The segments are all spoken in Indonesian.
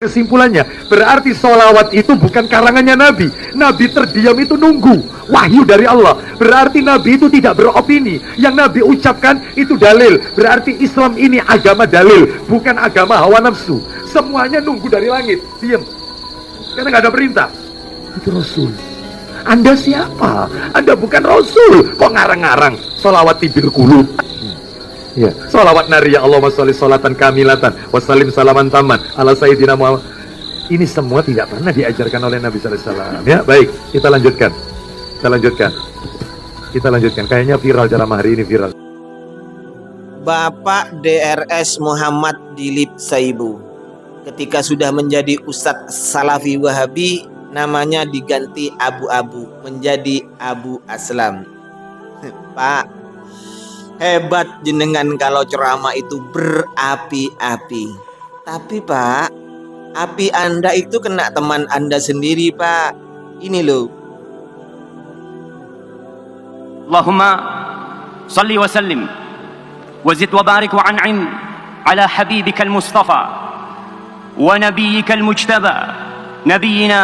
Kesimpulannya, berarti sholawat itu bukan karangannya Nabi. Nabi terdiam itu nunggu wahyu dari Allah. Berarti Nabi itu tidak beropini. Yang Nabi ucapkan itu dalil. Berarti Islam ini agama dalil, bukan agama hawa nafsu. Semuanya nunggu dari langit. Diam. Karena nggak ada perintah. Itu Rasul. Anda siapa? Anda bukan Rasul. Kok ngarang-ngarang? Sholawat tibir kulub. Ya, sholawat nari ya Allahumma sholli sholatan kamilatan wassalim salaman taman ala sayyidina Muhammad. Ini semua tidak pernah diajarkan oleh Nabi sallallahu alaihi wasallam. Ya, baik, kita lanjutkan. Kita lanjutkan. Kayaknya viral ceramah hari ini, viral. Bapak DRS Muhammad Dilip Saibu ketika sudah menjadi Ustadz Salafi Wahabi, namanya diganti Abu-Abu menjadi Abu Aslam. Pak, hebat jenengan kalau ceramah itu berapi-api. Tapi Pak, api Anda itu kena teman Anda sendiri Pak. Ini loh. Allahumma salli wa sallim wa zid wa barik wa an'im ala habibika al-mustafa wa nabiyyika al-mujtaba nabiyyina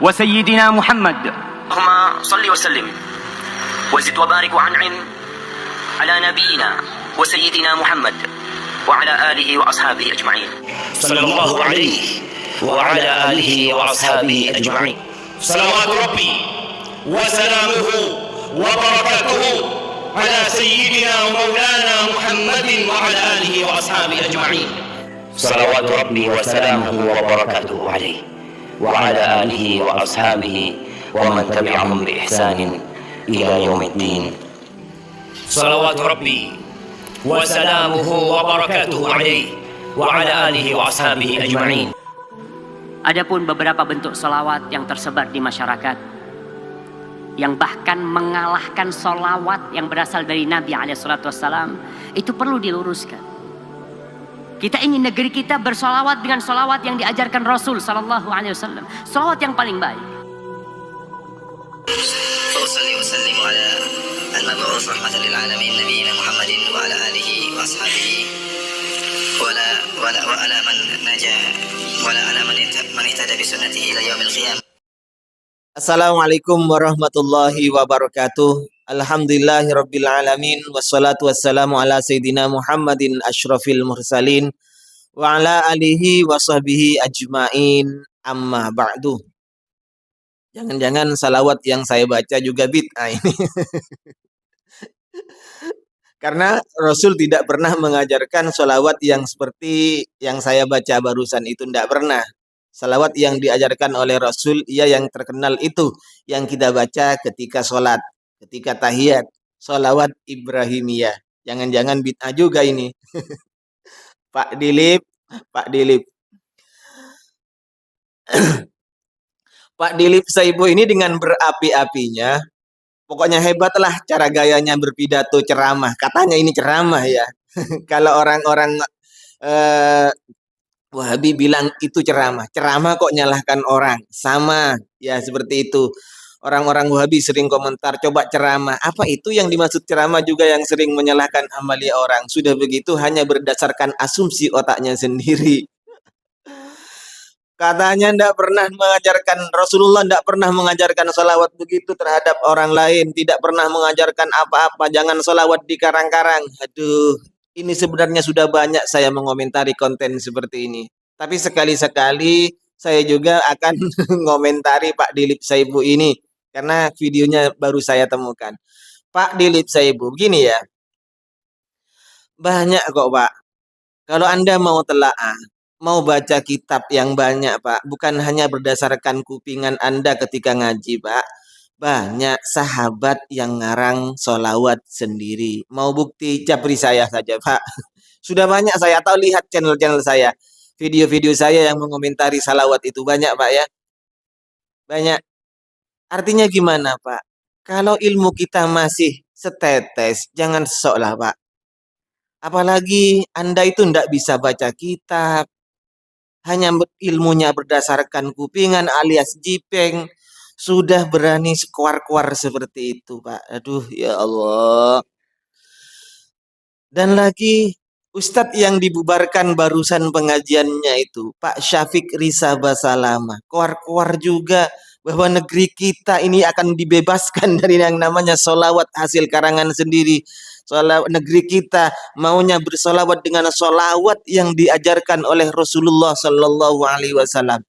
wa sayyidina Muhammad. Allahumma salli wa sallim wa zid wa barik wa an'im على نبينا وسيدنا محمد وعلى آله وأصحابه أجمعين صلى الله عليه وعلى آله وأصحابه أجمعين صلوات ربي وسلامه وبركاته على سيدنا ومولانا محمد وعلى آله وأصحابه أجمعين صلوات ربي وسلامه وبركاته عليه وعلى آله وأصحابه ومن تبعهم بإحسان إلى يوم الدين صلوات ربي وسلامه وبركاته عليه وعلى آله وأصحابه أجمعين. Adapun beberapa bentuk sholawat yang tersebar di masyarakat yang bahkan mengalahkan sholawat yang berasal dari Nabi SAW, itu perlu diluruskan. Kita ingin negeri kita bersolawat dengan solawat yang diajarkan Rasul SAW, solawat yang paling baik. المبعوث رحمة للعالمين نبينا محمد وعلى آله وأصحابه وعلى من نجا وعلى من اهتدى بسنته إلى يوم القيامة. Assalamualaikum warahmatullahi wabarakatuh. Alhamdulillahirabbil alamin wassalatu wassalamu ala sayyidina Muhammadin asyrafil mursalin wa ala alihi wa sahbihi ajmain, amma ba'du. Jangan-jangan salawat yang saya baca juga bid'ah ini. Karena Rasul tidak pernah mengajarkan sholawat yang seperti yang saya baca barusan itu, tidak pernah. Salawat yang diajarkan oleh Rasul, yang terkenal itu yang kita baca ketika sholat, ketika tahiyat, sholawat Ibrahimiyah. Jangan-jangan bid'ah juga ini. Pak Dilip. Pak Dilip Saibu ini dengan berapi-apinya, pokoknya hebatlah cara gayanya berpidato ceramah. Katanya ini ceramah ya. Kalau orang-orang Wahabi bilang itu ceramah. Ceramah kok nyalahkan orang. Sama ya seperti itu. Orang-orang Wahabi sering komentar, coba ceramah. Apa itu yang dimaksud ceramah juga yang sering menyalahkan amalia orang. Sudah begitu hanya berdasarkan asumsi otaknya sendiri. Katanya ndak pernah mengajarkan, Rasulullah ndak pernah mengajarkan salawat begitu terhadap orang lain, tidak pernah mengajarkan apa-apa, jangan salawat di karang-karang. Aduh, ini sebenarnya sudah banyak saya mengomentari konten seperti ini. Tapi sekali-sekali saya juga akan mengomentari Pak Dilip Saibu ini, karena videonya baru saya temukan. Pak Dilip Saibu, begini ya, banyak kok Pak, kalau Anda mau telaah, mau baca kitab yang banyak Pak, bukan hanya berdasarkan kupingan Anda ketika ngaji Pak. Banyak sahabat yang ngarang sholawat sendiri. Mau bukti, japri saya saja Pak. Sudah banyak saya tahu, lihat channel-channel saya. Video-video saya yang mengomentari salawat itu banyak Pak ya. Banyak. Artinya gimana Pak? Kalau ilmu kita masih setetes, jangan sok lah Pak. Apalagi Anda itu ndak bisa baca kitab. Hanya ilmunya berdasarkan kupingan alias jipeng, sudah berani sekuar-kuar seperti itu Pak. Aduh ya Allah. Dan lagi Ustadz yang dibubarkan barusan pengajiannya itu, Pak Syafiq Risa Basalama, keluar-keluar juga bahwa negeri kita ini akan dibebaskan dari yang namanya solawat hasil karangan sendiri. Solawat negeri kita maunya bersolawat dengan solawat yang diajarkan oleh Rasulullah Shallallahu Alaihi Wasallam.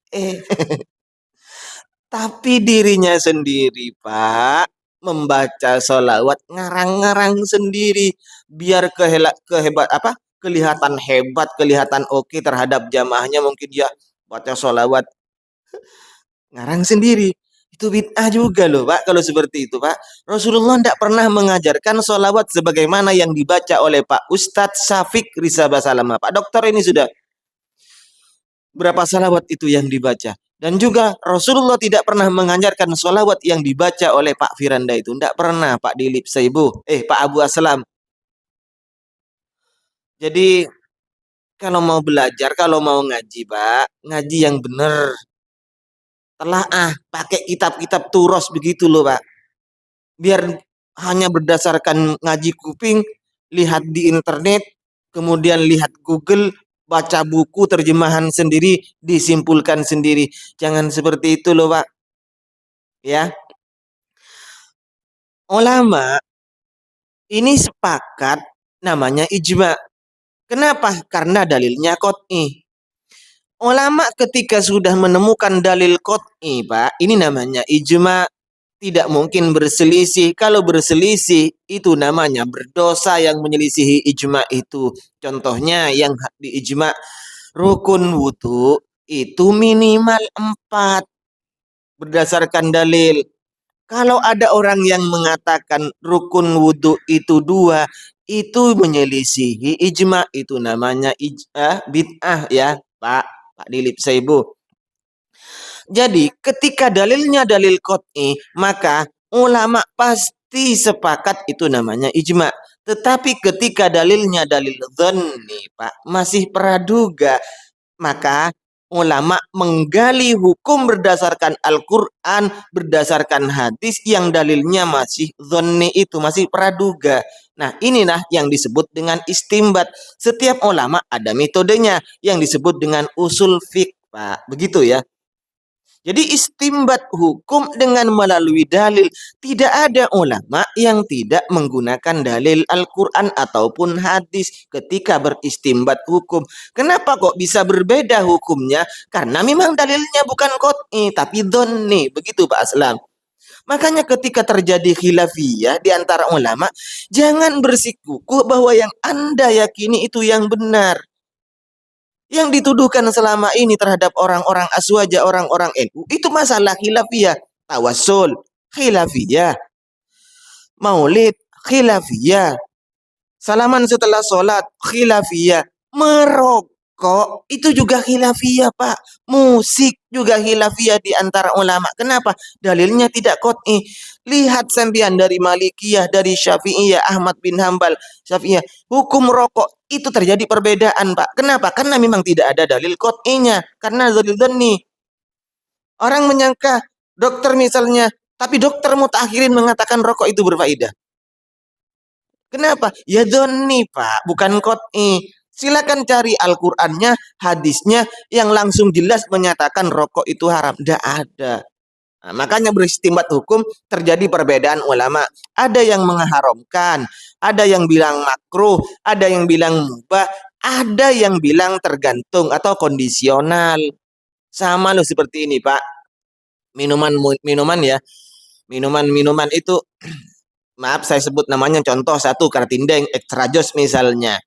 Tapi dirinya sendiri, Pak, membaca solawat ngarang-ngarang sendiri biar kehebat apa? Kelihatan hebat, kelihatan oke terhadap jamaahnya, mungkin dia baca solawat ngarang sendiri. Itu bid'ah juga loh, Pak, kalau seperti itu, Pak. Rasulullah tidak pernah mengajarkan solawat sebagaimana yang dibaca oleh Pak Ustadz Syafiq Risa Basalama. Pak Dokter ini sudah berapa salawat itu yang dibaca. Dan juga Rasulullah tidak pernah mengajarkan solawat yang dibaca oleh Pak Firanda itu. Tidak pernah, Pak Dilip Saibu. Pak Abu Aslam. Jadi kalau mau belajar, kalau mau ngaji, Pak, ngaji yang benar. Telaah, pakai kitab-kitab turos begitu loh, Pak. Biar hanya berdasarkan ngaji kuping, lihat di internet, kemudian lihat Google, baca buku terjemahan sendiri, disimpulkan sendiri. Jangan seperti itu loh, Pak. Ya. Ulama ini sepakat namanya ijma. Kenapa? Karena dalilnya qot'i. Ulama ketika sudah menemukan dalil qot'i, Pak, ini namanya ijma. Tidak mungkin berselisih. Kalau berselisih, itu namanya berdosa yang menyelisihi ijma itu. Contohnya yang di ijma, rukun wudhu itu minimal 4 berdasarkan dalil. Kalau ada orang yang mengatakan rukun wudhu itu 2, itu menyelisihi ijma. Itu namanya bid'ah ya, Pak Dilip Saibu. Jadi ketika dalilnya dalil qot'i, maka ulama pasti sepakat itu namanya ijma. Tetapi ketika dalilnya dalil dhanni, Pak, masih praduga, maka ulama menggali hukum berdasarkan Al-Quran, berdasarkan hadis yang dalilnya masih dhanni, itu masih praduga. Nah, inilah yang disebut dengan istimbat. Setiap ulama ada metodenya yang disebut dengan usul fiqh, Pak. Begitu ya. Jadi istimbat hukum dengan melalui dalil. Tidak ada ulama yang tidak menggunakan dalil Al-Quran ataupun hadis ketika beristimbat hukum. Kenapa kok bisa berbeda hukumnya? Karena memang dalilnya bukan qot'i, tapi dhonni. Begitu Pak Aslam. Makanya ketika terjadi khilafiyah di antara ulama, jangan bersikukuh bahwa yang Anda yakini itu yang benar. Yang dituduhkan selama ini terhadap orang-orang aswaja, orang-orang NU, itu masalah khilafiyah. Tawassul, khilafiyah. Maulid, khilafiyah. Salaman setelah sholat, khilafiyah. Merokok, itu juga khilafiyah, Pak. Musik juga khilafiyah di antara ulama. Kenapa? Dalilnya tidak qot'i. Lihat sampean dari Malikiyah, dari Syafi'iyah, Ahmad bin Hambal, Syafi'iyah. Hukum rokok itu terjadi perbedaan, Pak. Kenapa? Karena memang tidak ada dalil qot'inya. Karena dalil dhanni. Orang menyangka dokter misalnya, tapi dokter mutakhirin mengatakan rokok itu berfaedah. Kenapa? Ya dhanni, Pak, bukan qot'i. Silakan cari Al-Qur'annya, hadisnya yang langsung jelas menyatakan rokok itu haram. Tidak ada. Nah, makanya beristimbat hukum terjadi perbedaan ulama. Ada yang mengharamkan, ada yang bilang makruh, ada yang bilang mubah, ada yang bilang tergantung atau kondisional. Sama loh seperti ini, Pak. Minuman ya. Minuman itu maaf saya sebut namanya, contoh satu Kartindeng, Extra Jos misalnya.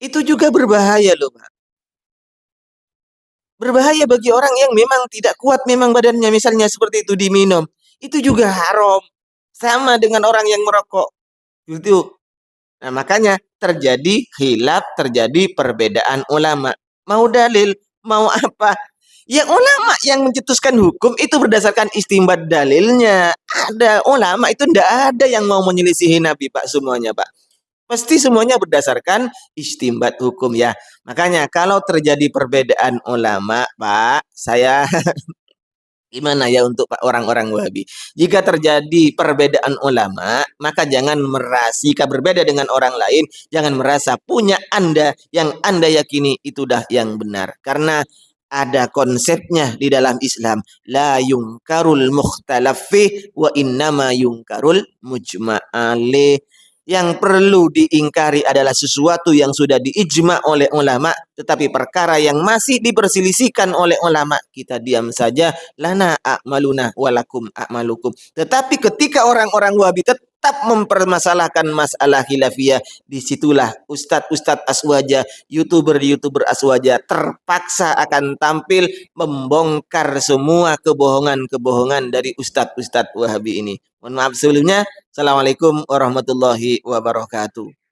Itu juga berbahaya loh, Pak. Berbahaya bagi orang yang memang tidak kuat memang badannya, misalnya seperti itu diminum. Itu juga haram. Sama dengan orang yang merokok. Gitu. Nah, makanya terjadi khilaf, terjadi perbedaan ulama. Mau dalil, mau apa? Ya ulama yang mencetuskan hukum itu berdasarkan istimbat dalilnya. Ada ulama itu tidak ada yang mau menyelisihi Nabi, Pak, semuanya, Pak. Pasti semuanya berdasarkan istimbat hukum ya. Makanya kalau terjadi perbedaan ulama, Pak, saya Gimana ya untuk orang-orang Wahabi? Jika terjadi perbedaan ulama, maka jangan merasa, jika berbeda dengan orang lain, jangan merasa punya Anda yang Anda yakini itu dah yang benar. Karena ada konsepnya di dalam Islam, la yungkarul mukhtalaf fi wa innama yungkarul mujma'alih. Yang perlu diingkari adalah sesuatu yang sudah diijma oleh ulama, tetapi perkara yang masih diperselisihkan oleh ulama, kita diam saja, lana a'maluna walakum a'malukum. Tetapi ketika orang-orang Wahabi tetap mempermasalahkan masalah khilafiyah, disitulah ustadz-ustadz aswaja, youtuber-youtuber aswaja terpaksa akan tampil membongkar semua kebohongan-kebohongan dari ustadz-ustadz Wahabi ini. Mohon maaf sebelumnya. Assalamualaikum warahmatullahi wabarakatuh.